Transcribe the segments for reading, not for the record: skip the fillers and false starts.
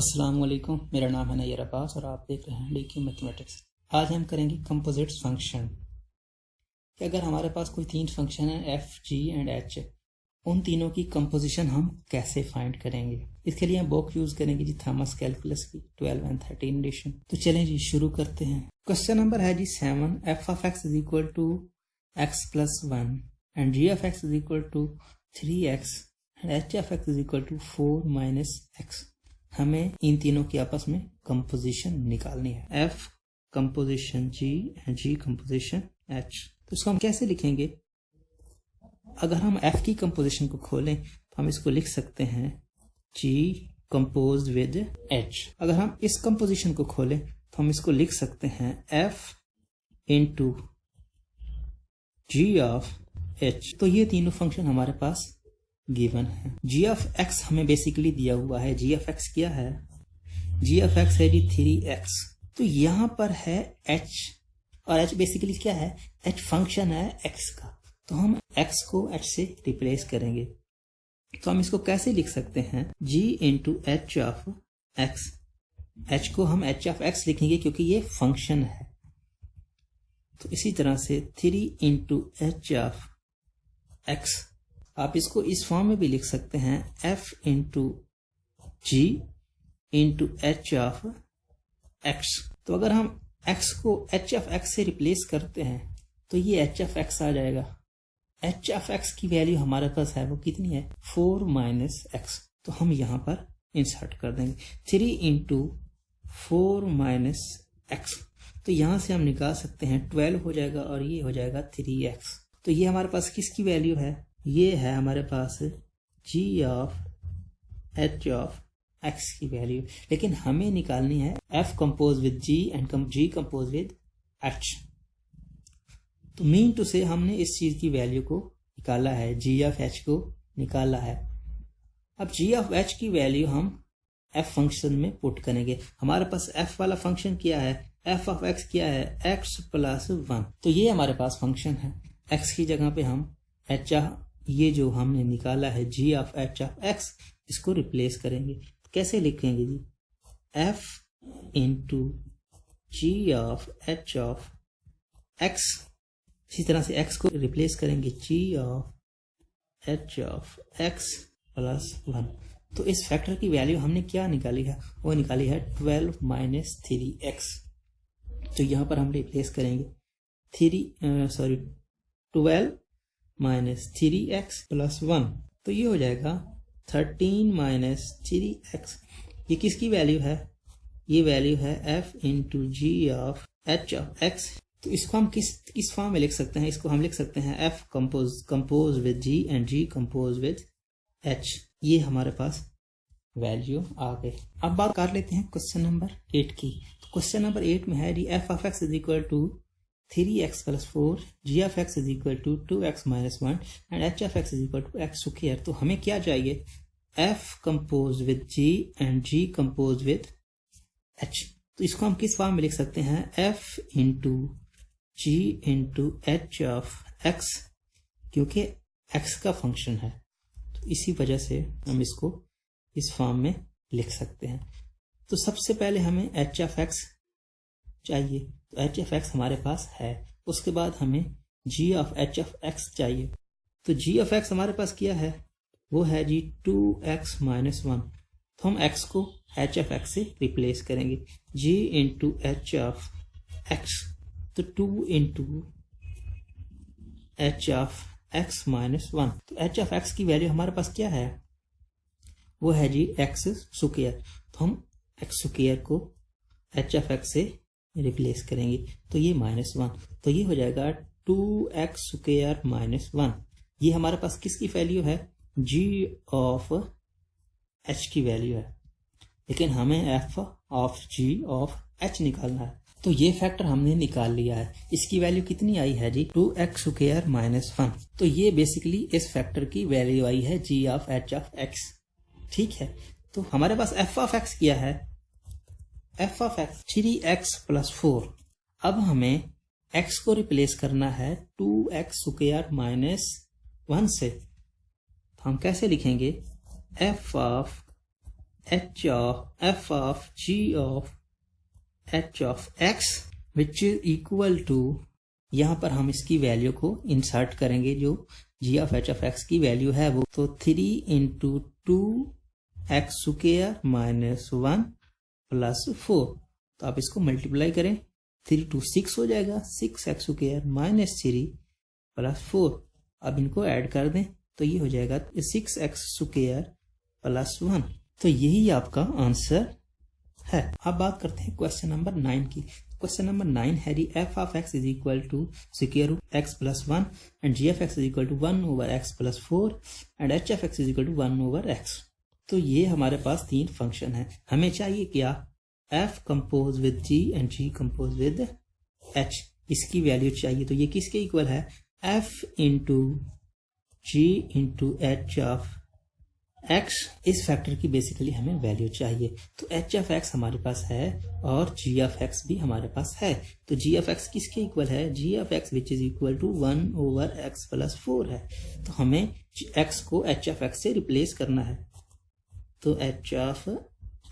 अस्सलाम वालेकुम, मेरा नाम है नैयर अब्बास और आप देख रहे हैं डीक्यू मैथमेटिक्स। आज हम करेंगे कंपोजिट्स फंक्शन कि अगर हमारे पास कोई तीन फंक्शन है एफ, जी एंड एच, उन तीनों की कंपोजिशन हम कैसे फाइंड करेंगे। इसके लिए हम बुक यूज करेंगे जी थॉमस कैलकुलस की 12 एंड 13 एडिशन। तो चलें जी शुरू करते हैं। क्वेश्चन नंबर है g 7, f of x is equal to x plus 1 and g of x is equal to 3x and h of x is equal to 4 minus x. हमें इन तीनों की आपस में कंपोजिशन निकालनी है। F composition G and G composition H। तो इसको हम कैसे लिखेंगे? अगर हम F की कंपोजिशन को खोलें तो हम इसको लिख सकते हैं G कंपोज विद H। अगर हम इस कंपोजिशन को खोलें तो हम इसको लिख सकते हैं F into G of H। तो ये तीनों फंक्शन हमारे पास गिवन है। g ऑफ x हमें बेसिकली दिया हुआ है। g ऑफ x क्या है? g ऑफ x है जी 3x। तो यहां पर है h और h बेसिकली क्या है? h फंक्शन है x का। तो हम x को h से रिप्लेस करेंगे। तो हम इसको कैसे लिख सकते हैं? g into h of x। h को हम h ऑफ x लिखेंगे क्योंकि ये फंक्शन है। तो इसी तरह से 3 इंटू एच ऑफ x। आप इसको इस फॉर्म में भी लिख सकते हैं f into g into h of x. तो अगर हम x को h ऑफ x से रिप्लेस करते हैं तो ये h ऑफ x आ जाएगा। h ऑफ x की वैल्यू हमारे पास है वो कितनी है? 4 माइनस एक्स। तो हम यहां पर इंसर्ट कर देंगे 3 इंटू 4 माइनस एक्स। तो यहां से हम निकाल सकते हैं 12 हो जाएगा और ये हो जाएगा 3x। तो ये हमारे पास किसकी वैल्यू है? ये है हमारे पास g of h of x की वैल्यू। लेकिन हमें निकालनी है f compose with g and g compose with h। तो मीन टू से हमने इस चीज की वैल्यू को निकाला है, g ऑफ h को निकाला है। अब g ऑफ h की वैल्यू हम f फंक्शन में पुट करेंगे। हमारे पास f वाला फंक्शन क्या है? f ऑफ x क्या है? x plus 1। तो ये हमारे पास फंक्शन है। x की जगह पे हम h ये जो हमने निकाला है g of h of x, इसको रिप्लेस करेंगे। कैसे लिखेंगे g? f into g of h of x। इसी तरह से x को रिप्लेस करेंगे g of h of x plus 1। तो इस फैक्टर की वैल्यू हमने क्या निकाली है? वो निकाली है 12 माइनस 3x। तो यहां पर हम रिप्लेस करेंगे 12 माइनस 3x प्लस 1। तो ये हो जाएगा 13 माइनस 3x। ये किसकी वैल्यू है? ये वैल्यू है f into g of h of x। तो इसको हम किस फॉर्म में लिख सकते हैं? इसको हम लिख सकते हैं f compose with g and g compose with h। ये हमारे पास वैल्यू आ गई। अब बात कर लेते हैं क्वेश्चन नंबर 8 की। तो क्वेश्चन नंबर 8 में है f of x is equal to 3x plus 4, g of x is equal to 2x minus 1 and h of x is equal to x square। तो हमें क्या चाहिए? f compose with g and g compose with h। तो इसको हम किस form में लिख सकते हैं? f into g into h of x, क्योंकि x का फंक्शन है। तो इसी वजह से हम इसको इस फॉर्म में लिख सकते हैं। तो सबसे पहले हमें h ऑफ x चाहिए। तो h ऑफ x हमारे पास है। उसके बाद हमें g of h of x चाहिए। तो g ऑफ x हमारे पास क्या है? वो है जी 2x माइनस 1। तो हम x को h ऑफ x से रिप्लेस करेंगे g into h of x। तो 2 into h of x minus 1। तो h ऑफ x की वैल्यू हमारे पास क्या है? वो है जी x स्क्वायर। तो हम x स्क्वायर को h ऑफ x से रिप्लेस करेंगे। तो ये -1। तो ये हो जाएगा 2x स्क्वायर माइनस 1। ये हमारे पास किसकी वैल्यू है? g ऑफ h की वैल्यू है। लेकिन हमें f of g of h निकालना है। तो ये फैक्टर हमने निकाल लिया है। इसकी वैल्यू कितनी आई है जी? 2x square minus 1। तो ये बेसिकली इस फैक्टर की वैल्यू आई है g of h of x। ठीक है। तो हमारे पास f ऑफ x क्या है? f of x 3x plus 4। अब हमें x को रिप्लेस करना है 2x स्क्वायर माइनस 1 से। तो हम कैसे लिखेंगे? f of h of f of g of h of x which is equal to, यहाँ पर हम इसकी वैल्यू को इंसर्ट करेंगे, जो जी ऑफ एक्स की वैल्यू है वो, तो 3 इंटू 2x² माइनस 1 प्लस 4। तो आप इसको मल्टीप्लाई करें, 3 टू 6 हो जाएगा, 6x² माइनस 3 प्लस 4। अब इनको ऐड कर दें तो ये हो जाएगा 6x² प्लस 1। तो यही आपका आंसर है। अब बात करते हैं क्वेश्चन नंबर 9 की। क्वेश्चन नंबर 9 है g f of x is equal to square root x plus 1 and g f x is equal to 1 over x plus 4 and h f x is equal to 1 over x. तो ये हमारे पास 3 function है। हमें चाहिए क्या, f compose with g and g compose with h, इसकी value चाहिए। तो ये किसके इक्वल है, f into g into h of x. इस फैक्टर की बेसिकली हमें वैल्यू चाहिए। तो एच ऑफ एक्स हमारे पास है और जी ऑफ एक्स भी हमारे पास है। तो जी ऑफ एक्स किसके इक्वल है, g of x which is equal to 1 over x plus 4 है। तो हमें एक्स को एच ऑफ एक्स से रिप्लेस करना है। तो एच ऑफ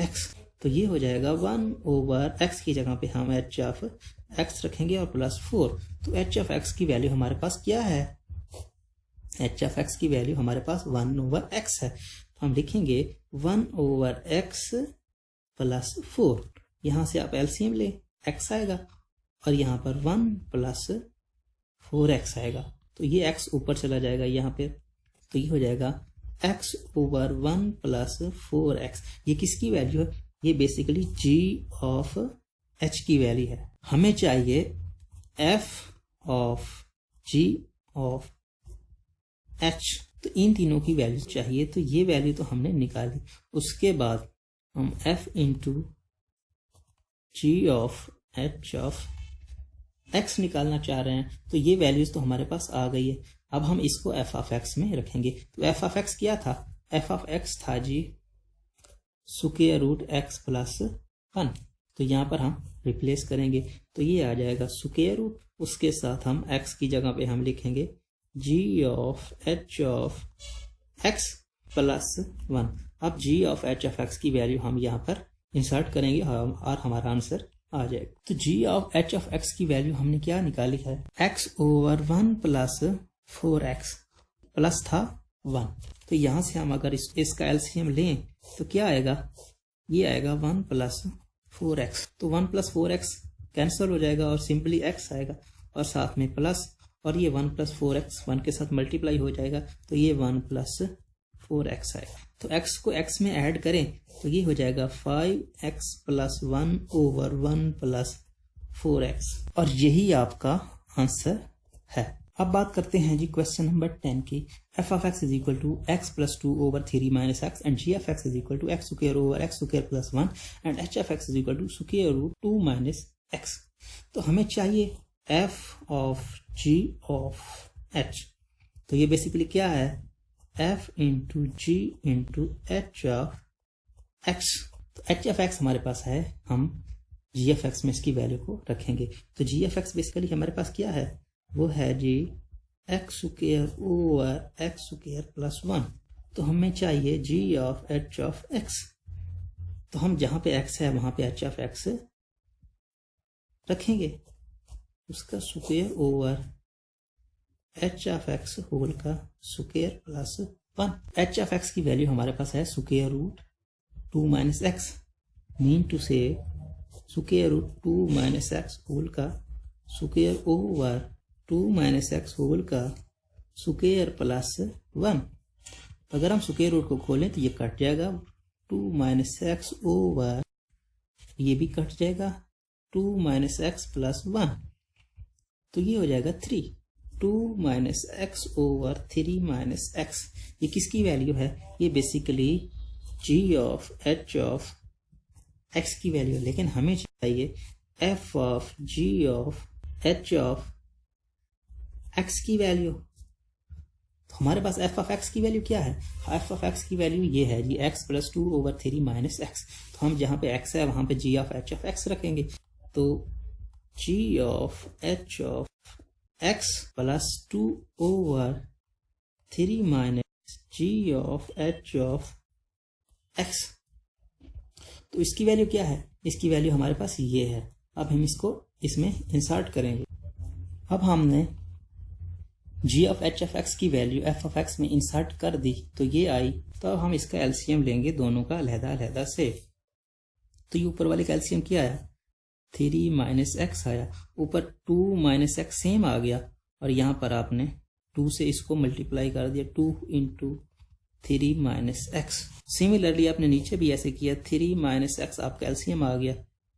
एक्स, तो ये हो जाएगा 1 ओवर एक्स की जगह पे हम एच ऑफ एक्स रखेंगे और प्लस 4। तो एच ऑफ एक्स की वैल्यू हमारे पास क्या है, एच ऑफ एक्स की वैल्यू हमारे पास 1 ओवर एक्स है। तो हम लिखेंगे 1 ओवर एक्स प्लस 4। यहां से आप एलसीएम ले, एक्स आएगा और यहाँ पर 1 प्लस 4x आएगा। तो ये x ऊपर चला जाएगा यहाँ पे, तो ये हो जाएगा x ओवर 1 प्लस 4x। ये किसकी वैल्यू है, ये बेसिकली g ऑफ h की वैल्यू है। हमें चाहिए f of g of h, तो इन तीनों की वैल्यू चाहिए। तो ये वैल्यू तो हमने निकाली। उसके बाद हम f into g of h of x निकालना चाह रहे हैं। तो ये वैल्यूज तो हमारे पास आ गई है। अब हम इसको f ऑफ x में रखेंगे। तो f ऑफ x क्या था, f ऑफ x था जी स्क्वायर रूट x प्लस 1। तो यहाँ पर हम रिप्लेस करेंगे तो ये आ जाएगा स्क्वायर रूट, उसके साथ हम x की जगह पे हम लिखेंगे g of h of x plus 1। अब g of h of x की वैल्यू हम यहाँ पर इंसर्ट करेंगे और हमारा आंसर आ जाएगा। तो g of h of x की वैल्यू हमने क्या निकाली है, x over 1 plus 4x plus था 1। तो यहाँ से हम अगर इसका एलसीएम लें तो क्या आएगा, ये आएगा 1 प्लस 4x। तो 1 प्लस 4x कैंसिल हो जाएगा और सिंपली x आएगा और साथ में प्लस, और ये 1 प्लस 4x 1 के साथ मल्टीप्लाई हो जाएगा तो ये 1 प्लस 4x आएगा। तो x को x में ऐड करें तो ये हो जाएगा 5x plus 1 over 1 plus 4x, और यही आपका आंसर है। अब बात करते हैं जी क्वेश्चन नंबर 10 की। f of x is equal to x plus 2 over 3 minus x and g of x is equal to x square over x square plus 1 and h of x is equal to square root 2 minus x। तो हमें चाहिए f of g of h। तो ये basically क्या है, f into g into h of x। तो h of x हमारे पास है, हम g ऑफ x में इसकी वैल्यू को रखेंगे। तो g ऑफ x बेसिकली हमारे पास क्या है, वो है g x square over x square plus 1। तो हमें चाहिए g of h of x। तो हम जहां पे x है वहां पे h ऑफ x रखेंगे, उसका square over h of x whole का square plus 1। h of x की वैल्यू हमारे पास है square root 2 minus x, mean to से square root 2 minus x whole का square over 2 minus x whole का स्क्वायर प्लस 1। अगर हम स्क्वायर रूट को खोलें तो ये कट जाएगा, 2 माइनस एक्स ओवर ये भी कट जाएगा, 2 माइनस एक्स प्लस 1। तो ये हो जाएगा 3, 2 minus x over 3 minus x. ये किसकी वैल्यू है, ये basically g of h of x की वैल्यू है। लेकिन हमें चाहिए f of g of h of x की वैल्यू। तो हमारे पास f ऑफ x की वैल्यू क्या है, f ऑफ x की वैल्यू ये है जी x plus 2 over 3 minus x। तो हम जहां पे x है वहां पे g of h of x रखेंगे। तो g of h of x plus 2 over 3 minus g of h of x। तो इसकी वैल्यू क्या है, इसकी वैल्यू हमारे पास ये है। अब हम इसको इसमें इंसर्ट करेंगे। अब हमने g of h of x की वैल्यू f ऑफ x में इंसर्ट कर दी तो ये आई। तो अब हम इसका एलसीएम लेंगे दोनों का अलहदा अलहदा से। तो ये ऊपर वाले का एलसीएम क्या आया, 3 माइनस एक्स आया, ऊपर 2 माइनस एक्स सेम आ गया और यहाँ पर आपने 2 से इसको मल्टीप्लाई कर दिया, 2 इंटू 3 माइनस एक्स। सिमिलरली आपने नीचे भी ऐसे किया, 3 माइनस एक्स आपका एलसीएम आ गया,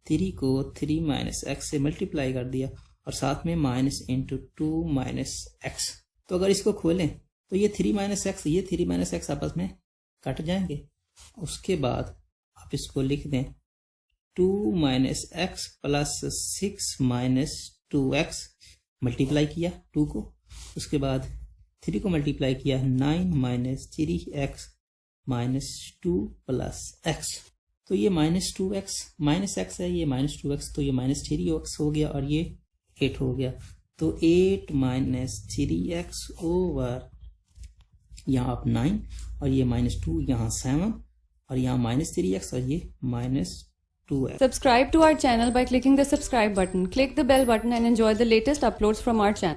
3 को 3 माइनस एक्स से मल्टीप्लाई कर दिया और साथ में माइनस इंटू 2 माइनस एक्स। तो अगर इसको खोलें तो ये 3 माइनस एक्स, ये 3 माइनस एक्स आपस में कट जाएंगे। उसके बाद आप इसको लिख दें 2 minus x plus 6 minus 2x, multiply किया 2 को, उसके बाद 3 को मल्टीप्लाई किया 9 minus 3x minus 2 plus x। तो ये माइनस 2x माइनस x है, ये माइनस 2x, तो ये माइनस 3x हो गया और ये 8 हो गया। तो 8 माइनस 3x ओवर यहाँ आप 9 और ये माइनस 2 यहाँ 7 और यहाँ माइनस 3x और ये minus 2x. Subscribe to our channel by clicking the subscribe button. Click the bell button and enjoy the latest uploads from our channel.